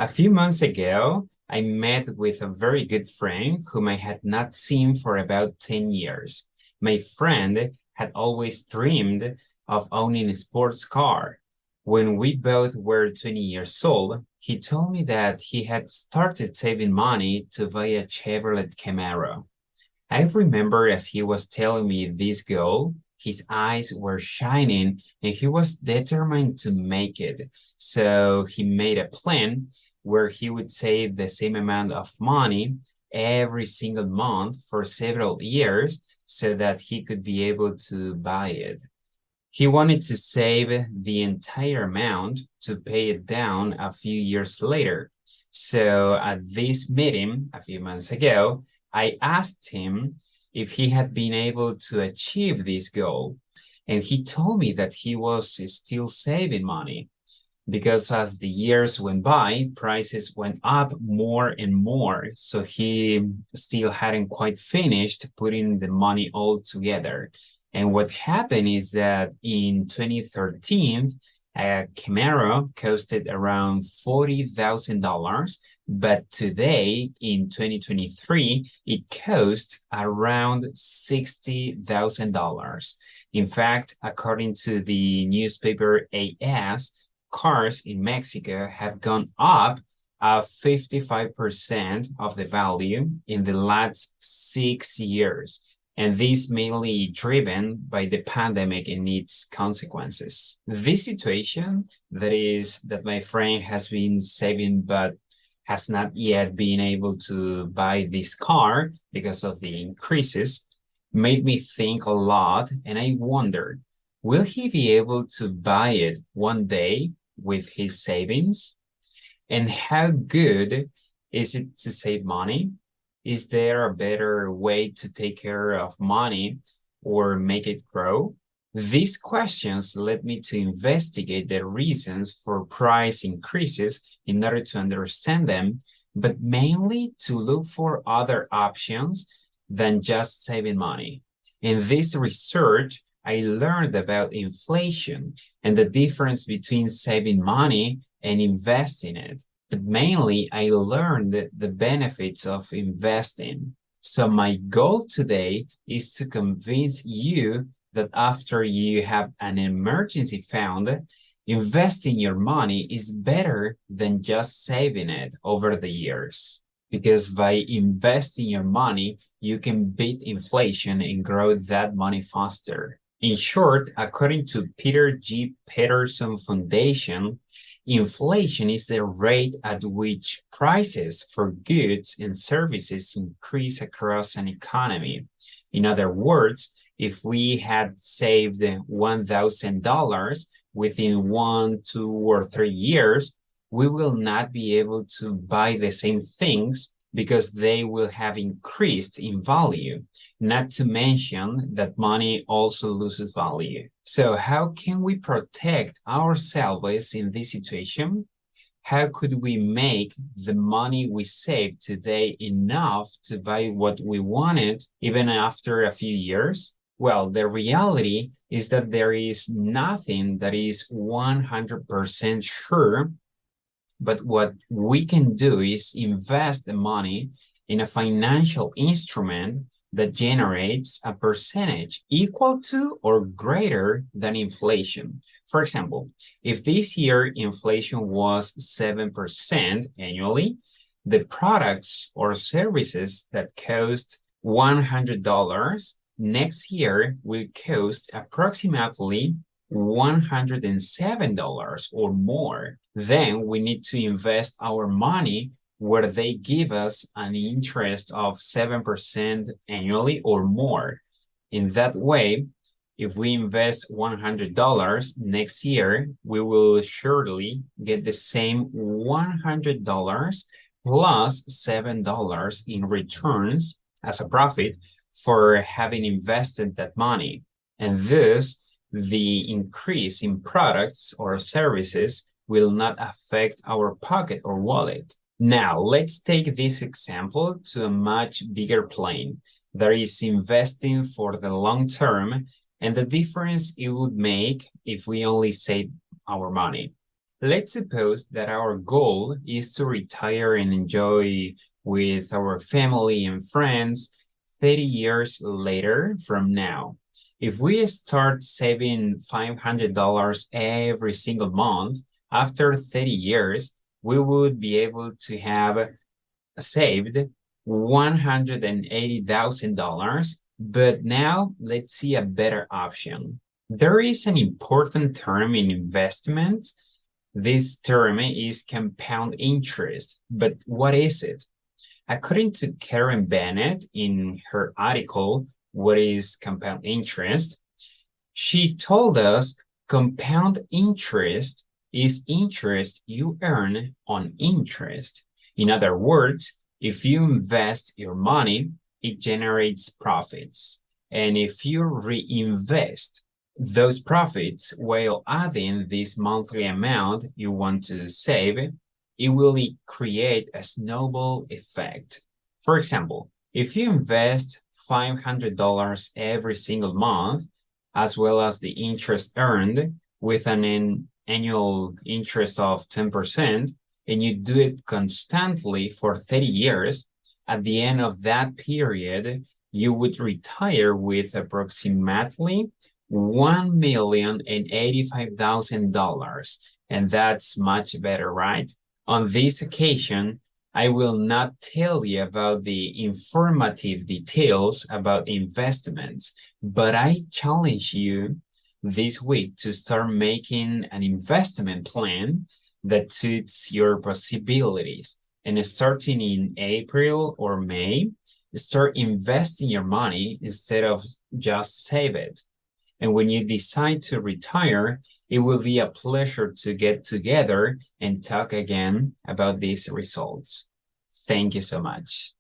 A few months ago, I met with a very good friend whom I had not seen for about 10 years. My friend had always dreamed of owning a sports car. When we both were 20 years old, he told me that he had started saving money to buy a Chevrolet Camaro. I remember as he was telling me this goal, his eyes were shining and he was determined to make it. So he made a plan where he would save the same amount of money every single month for several years so that he could be able to buy it. He wanted to save the entire amount to pay it down a few years later. So at this meeting a few months ago, I asked him if he had been able to achieve this goal. And he told me that he was still saving money because as the years went by, prices went up more and more. So he still hadn't quite finished putting the money all together. And what happened is that in 2013, a Camaro costed around $40,000, but today in 2023, it costs around $60,000. In fact, according to the newspaper AS, cars in Mexico have gone up 55% of the value in the last 6 years, and this mainly driven by the pandemic and its consequences. This situation, that my friend has been saving but has not yet been able to buy this car because of the increases, made me think a lot, and I wondered, will he be able to buy it one day with his savings? And how good is it to save money? Is there a better way to take care of money or make it grow? These questions led me to investigate the reasons for price increases in order to understand them, but mainly to look for other options than just saving money. In this research, I learned about inflation and the difference between saving money and investing it. But mainly, I learned the benefits of investing. So my goal today is to convince you that after you have an emergency fund, investing your money is better than just saving it over the years. Because by investing your money, you can beat inflation and grow that money faster. In short, according to Peter G. Peterson Foundation, inflation is the rate at which prices for goods and services increase across an economy. In other words, if we had saved $1,000 within 1, 2, or 3 years, we will not be able to buy the same things because they will have increased in value, not to mention that money also loses value. So how can we protect ourselves in this situation? How could we make the money we save today enough to buy what we wanted even after a few years? Well, the reality is that there is nothing that is 100% sure, but what we can do is invest the money in a financial instrument that generates a percentage equal to or greater than inflation. For example, if this year inflation was 7% annually, the products or services that cost $100 next year will cost approximately $107 or more. Then we need to invest our money where they give us an interest of 7% annually or more. In that way, if we invest $100 next year, we will surely get the same $100 plus $7 in returns as a profit for having invested that money. And thus, the increase in products or services will not affect our pocket or wallet. Now, let's take this example to a much bigger plane. That is investing for the long term and the difference it would make if we only save our money. Let's suppose that our goal is to retire and enjoy with our family and friends 30 years later from now. If we start saving $500 every single month, after 30 years, we would be able to have saved $180,000. But now let's see a better option. There is an important term in investment. This term is compound interest. But what is it? According to Karen Bennett in her article, What is Compound Interest? She told us compound interest is interest you earn on interest. In other words, if you invest your money, it generates profits. And if you reinvest those profits while adding this monthly amount you want to save, it will create a snowball effect. For example, if you invest $500 every single month, as well as the interest earned with an annual interest of 10%, and you do it constantly for 30 years, at the end of that period, you would retire with approximately $1,085,000. And that's much better, right? On this occasion, I will not tell you about the informative details about investments, but I challenge you this week to start making an investment plan that suits your possibilities. And starting in April or May, start investing your money instead of just save it. And when you decide to retire, it will be a pleasure to get together and talk again about these results. Thank you so much.